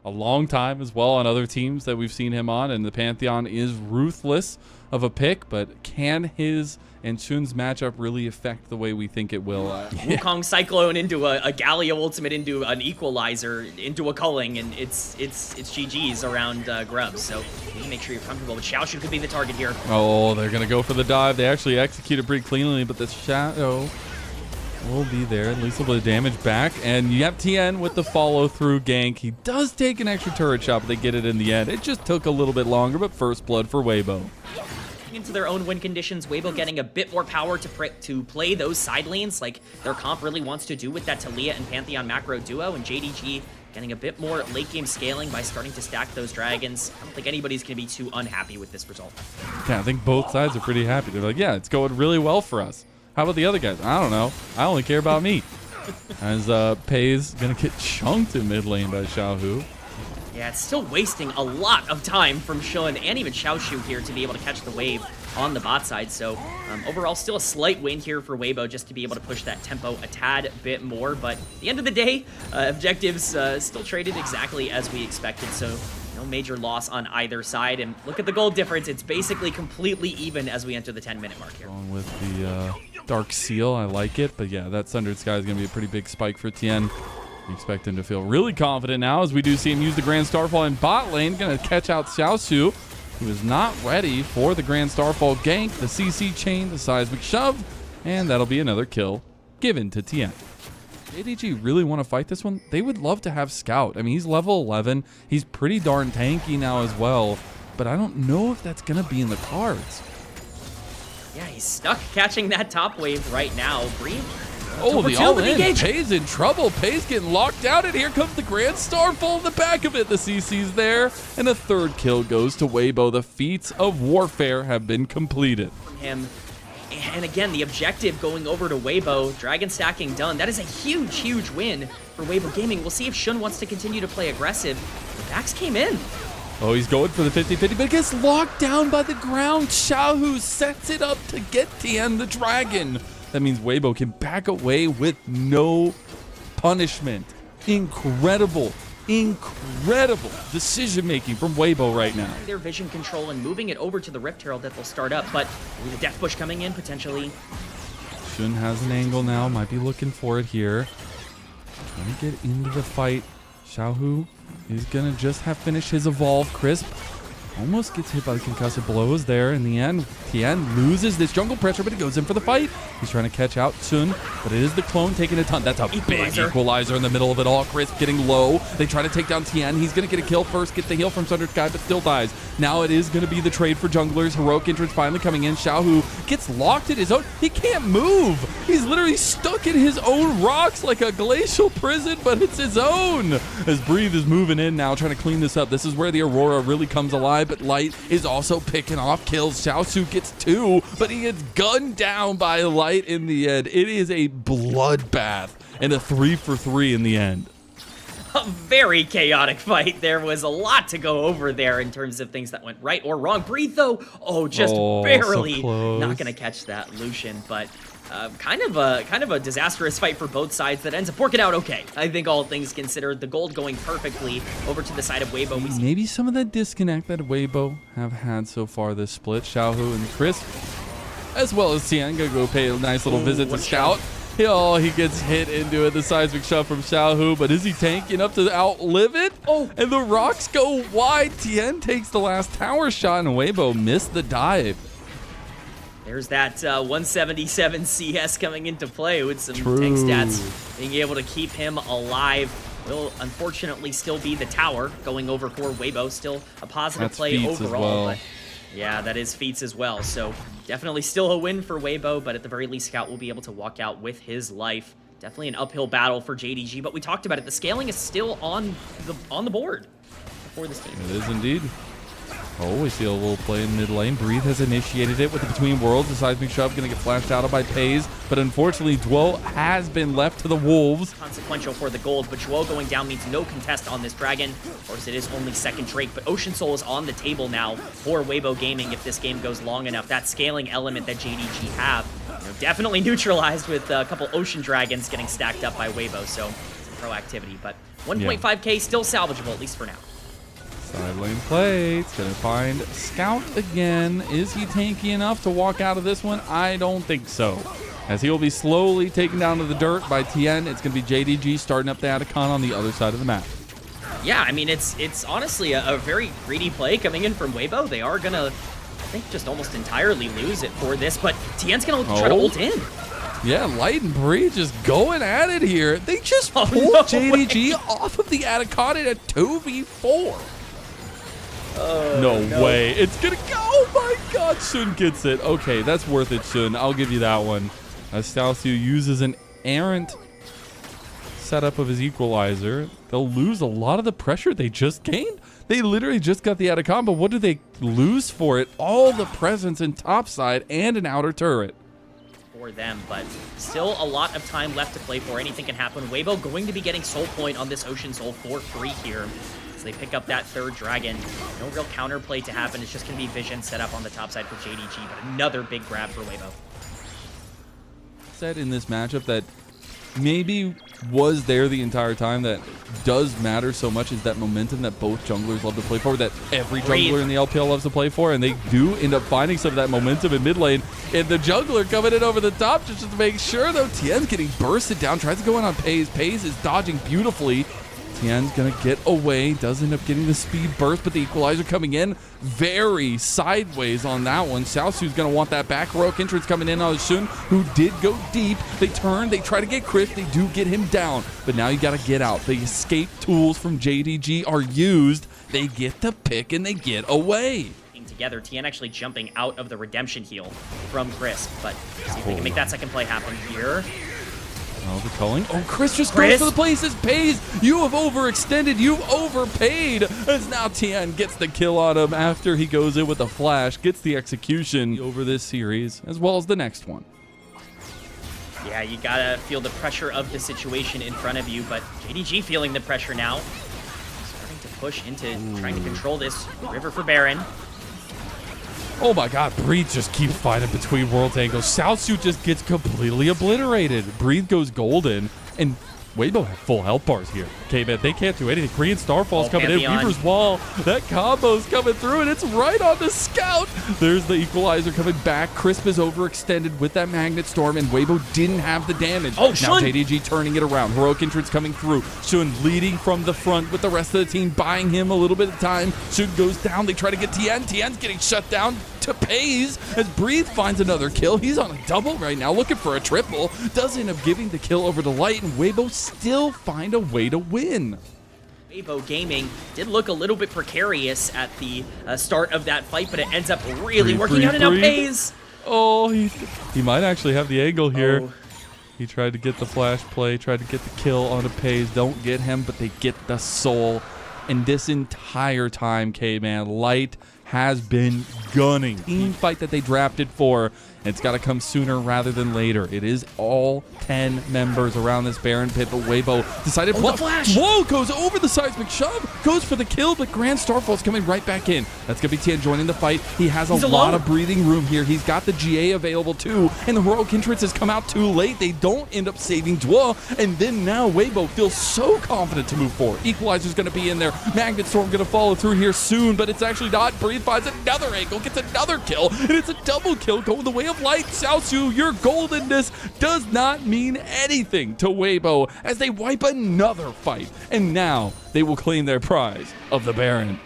a long time as well on other teams that we've seen him on, and the Pantheon is ruthless of a pick, but can his and Shun's matchup really affect the way we think it will? Wukong Cyclone into a Galio Ultimate into an Equalizer into a Culling, and it's GG's around Grubs. So you need to make sure you're comfortable. But Xiaoshu could be the target here. Oh, they're going to go for the dive. They actually execute it pretty cleanly, but the Shadow will be there. At least a little bit of damage back. And you have Tien with the follow-through gank. He does take an extra turret shot, but they get it in the end. It just took a little bit longer, but first blood for Weibo. Into their own win conditions, Weibo getting a bit more power to play those side lanes like their comp really wants to do with that Taliyah and Pantheon macro duo, and JDG getting a bit more late game scaling by starting to stack those dragons. I don't think anybody's going to be too unhappy with this result. Yeah, I think both sides are pretty happy. They're like, yeah, it's going really well for us. How about the other guys? I don't know. I only care about me. As Pei's going to get chunked in mid lane by Xiaohu. Yeah, it's still wasting a lot of time from Shun and even Xiaoshu here to be able to catch the wave on the bot side. So overall, still a slight win here for Weibo just to be able to push that tempo a tad bit more. But at the end of the day, objectives still traded exactly as we expected. So no major loss on either side. And look at the gold difference. It's basically completely even as we enter the 10-minute mark here. Along with the Dark Seal, I like it. But yeah, that Sundered Sky is going to be a pretty big spike for Tien. We expect him to feel really confident now as we do see him use the Grand Starfall in bot lane. Going to catch out Xiaosu, who is not ready for the Grand Starfall gank, the CC chain, the seismic shove, and that'll be another kill given to Tien. JDG really want to fight this one? They would love to have Scout. I mean, he's level 11. He's pretty darn tanky now as well, but I don't know if that's going to be in the cards. Yeah, he's stuck catching that top wave right now. Breathe. Oh, the all-in. Pei's in trouble. Pei's getting locked out, and here comes the Grand Starfall in the back of it. The CC's there, and a third kill goes to Weibo. The feats of warfare have been completed. Him. And again, the objective going over to Weibo, dragon stacking done. That is a huge, huge win for Weibo Gaming. We'll see if Shun wants to continue to play aggressive. The backs came in. Oh, he's going for the 50-50, but it gets locked down by the ground. Xiaohu sets it up to get Tien the dragon. That means Weibo can back away with no punishment. Incredible, incredible decision-making from Weibo right now. Their vision control and moving it over to the Rift Herald that they'll start up, but with a Death Bush coming in, potentially. Shun has an angle now, might be looking for it here. Trying to get into the fight. Xiaohu is going to just have finished his evolve. Crisp almost gets hit by the concussive blows there. In the end, Tien loses this jungle pressure, but he goes in for the fight. He's trying to catch out Sun, but it is the clone taking a ton. That's a big equalizer in the middle of it all. Crisp getting low. They try to take down Tien. He's going to get a kill first, get the heal from Sundered Sky, but still dies. Now it is going to be the trade for junglers. Heroic entrance finally coming in. Xiaohu gets locked in his own. He can't move. He's literally stuck in his own rocks like a glacial prison, but it's his own. As Breathe is moving in now, trying to clean this up. This is where the Aurora really comes alive, but Light is also picking off kills. Xiaosu gets 2, but he gets gunned down by Light in the end. It is a bloodbath and a 3-for-3 in the end. A very chaotic fight. There was a lot to go over there in terms of things that went right or wrong. Breathe, though, just barely so not going to catch that Lucian, but kind of a disastrous fight for both sides that ends up working out okay. I think all things considered, the gold going perfectly over to the side of Weibo. Maybe some of that disconnect that Weibo have had so far this split. Xiaohu and Chris, as well as Tien, gonna go pay a nice little visit to Scout. Oh, he gets hit into it, the seismic shove from Xiaohu, but is he tanking up to outlive it? Oh, and the rocks go wide. Tien takes the last tower shot, and Weibo missed the dive. There's that 177 CS coming into play with some tank stats, being able to keep him alive. Will unfortunately still be the tower going over for Weibo. Still a positive play overall. But yeah, that is feats as well. So definitely still a win for Weibo, but at the very least, Scout will be able to walk out with his life. Definitely an uphill battle for JDG, but we talked about it. The scaling is still on the board for this team. It is indeed. Oh, we see a little play in mid lane. Breathe has initiated it with the Between Worlds. The seismic shove going to get flashed out by Pei's, but unfortunately, Duo has been left to the Wolves. Consequential for the gold, but Duo going down means no contest on this dragon. Of course, it is only second Drake, but Ocean Soul is on the table now for Weibo Gaming if this game goes long enough. That scaling element that JDG have, definitely neutralized with a couple Ocean Dragons getting stacked up by Weibo, so some proactivity. But 1.5k still salvageable, at least for now. Side lane play. It's going to find Scout again. Is he tanky enough to walk out of this one? I don't think so. As he will be slowly taken down to the dirt by Tien. It's going to be JDG starting up the Atacon on the other side of the map. Yeah, I mean, it's honestly a very greedy play coming in from Weibo. They are going to, I think, just almost entirely lose it for this, but Tien's going to try to ult in. Yeah, Light and Bree just going at it here. They just pulled JDG off of the Atacon in a 2v4. No way. It's going to go. Oh, my God. Shun gets it. Okay, that's worth it, Shun. I'll give you that one. As Stalsu uses an errant setup of his equalizer, they'll lose a lot of the pressure they just gained. They literally just got the Atacon, but what do they lose for it? All the presence in topside and an outer turret. For them, but still a lot of time left to play for. Anything can happen. Weibo going to be getting soul point on this Ocean Soul for free here. So they pick up that third dragon. No real counterplay to happen. It's just going to be vision set up on the top side for JDG, but another big grab for Weibo. Said in this matchup that maybe was there the entire time that does matter so much is that momentum that both junglers love to play for, that every jungler in the LPL loves to play for, and they do end up finding some of that momentum in mid lane. And the jungler coming in over the top just to make sure, though. Tien's getting bursted down, tries to go in on Pays. Pays is dodging beautifully. Tien's gonna get away, does end up getting the speed burst, but the equalizer coming in very sideways on that one. Xiaosu's gonna want that back. Heroic entrance coming in on Shun, who did go deep. They turn, they try to get Chris, they do get him down, but now you gotta get out. The escape tools from JDG are used. They get the pick and they get away. Together, Tien actually jumping out of the redemption heal from Chris, but see if we can make that second play happen here. Oh, the culling. Oh, Chris just goes for the play. Says, Pays, you have overextended. You've overpaid. As now Tien gets the kill on him after he goes in with a flash, gets the execution over this series, as well as the next one. Yeah, you gotta feel the pressure of the situation in front of you, but JDG feeling the pressure now. Starting to push into trying to control this river for Baron. Oh my God, Breathe just keeps fighting between world angles. Xiaosu just gets completely obliterated. Breathe goes golden, and Weibo have full health bars here. Okay, man, they can't do anything. Korean Starfall's coming in. Weaver's Wall, that combo's coming through, and it's right on the Scout. There's the equalizer coming back. Crisp is overextended with that Magnet Storm, and Weibo didn't have the damage. Oh, now Shun! JDG turning it around. Heroic entrance coming through. Shun leading from the front with the rest of the team, buying him a little bit of time. Shun goes down. They try to get Tien. Tien's getting shut down to Pays as Breathe finds another kill. He's on a double right now, looking for a triple. Does end up giving the kill over to Light, and Weibo still find a way to win. Weibo Gaming did look a little bit precarious at the start of that fight, but it ends up really working out, and now Pays. Oh, he might actually have the angle here. Oh. He tried to get the flash play, tried to get the kill onto Pays. Don't get him, but they get the soul. And this entire time, K-Man, Light has been gunning. Team fight that they drafted for. It's got to come sooner rather than later. It is all 10 members around this Baron pit, but Weibo decided the flash. Whoa, goes over the seismic shove, goes for the kill, but Grand Starfall's coming right back in. That's going to be Tien joining the fight. He has a lot of breathing room here. He's got the GA available too, and the Heroic entrance has come out too late. They don't end up saving Dwa, and then now Weibo feels so confident to move forward. Equalizer's going to be in there. Magnet Storm going to follow through here soon, but it's actually not. Breathe finds another angle, gets another kill, and it's a double kill going the way of Light. Xiaosu, your goldenness does not mean anything to Weibo as they wipe another fight, and now they will claim their prize of the Baron.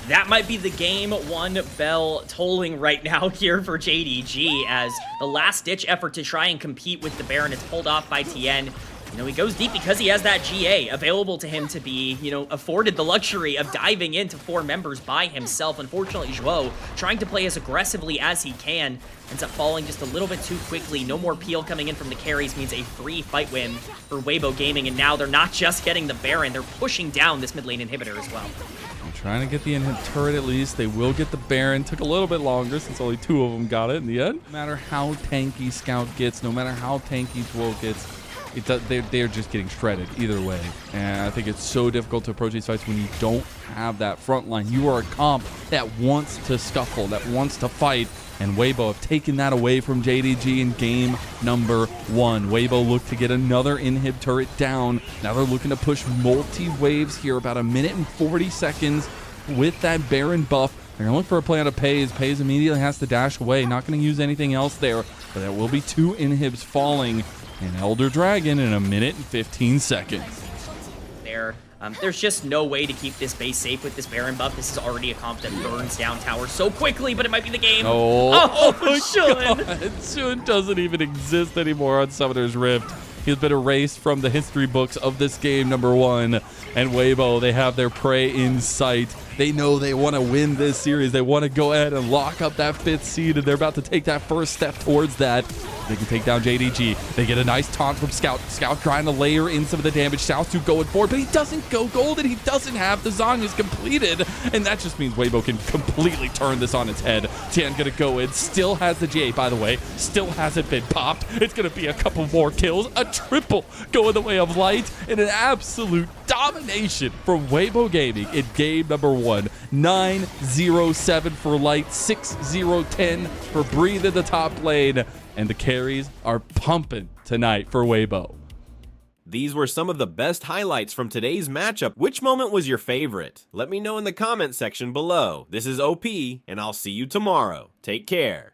That might be the game one bell tolling right now here for JDG as the last-ditch effort to try and compete with the Baron is pulled off by Tien. You know, he goes deep because he has that GA available to him to be, you know, afforded the luxury of diving into 4 members by himself. Unfortunately, Zhuo, trying to play as aggressively as he can, ends up falling just a little bit too quickly. No more peel coming in from the carries means a free fight win for Weibo Gaming, and now they're not just getting the Baron, they're pushing down this mid lane inhibitor as well. Trying to get the inhib turret at least. They will get the Baron. Took a little bit longer since only 2 of them got it in the end. No matter how tanky Scout gets, no matter how tanky Dwo gets, they're just getting shredded either way. And I think it's so difficult to approach these fights when you don't have that front line. You are a comp that wants to scuffle, that wants to fight. And Weibo have taken that away from JDG in game number 1. Weibo look to get another inhib turret down. Now they're looking to push multi-waves here, about 1 minute and 40 seconds with that Baron buff. They're going to look for a play on a Pays. Pays immediately has to dash away. Not going to use anything else there. But there will be 2 inhibs falling. And Elder Dragon in 1 minute and 15 seconds. There's just no way to keep this base safe with this Baron buff. This is already a comp that burns down towers so quickly, but it might be the game. Shun! Shun doesn't even exist anymore on Summoner's Rift. He's been erased from the history books of this game number 1. And Weibo, they have their prey in sight. They know they want to win this series. They want to go ahead and lock up that 5th seed, and they're about to take that first step towards that. They can take down JDG. They get a nice taunt from Scout. Scout trying to layer in some of the damage. Xiaosu going forward, but he doesn't go golden. He doesn't have the Zhonya's completed, and that just means Weibo can completely turn this on its head. Tian gonna go in. Still has the G8, by the way. Still hasn't been popped. It's gonna be a couple more kills. A triple going the way of Light, and an absolute domination from Weibo Gaming in game number 1. 9-0-7 for Light, 6-0-10 for Breathe in the top lane. And the carries are pumping tonight for Weibo. These were some of the best highlights from today's matchup. Which moment was your favorite? Let me know in the comment section below. This is OP, and I'll see you tomorrow. Take care.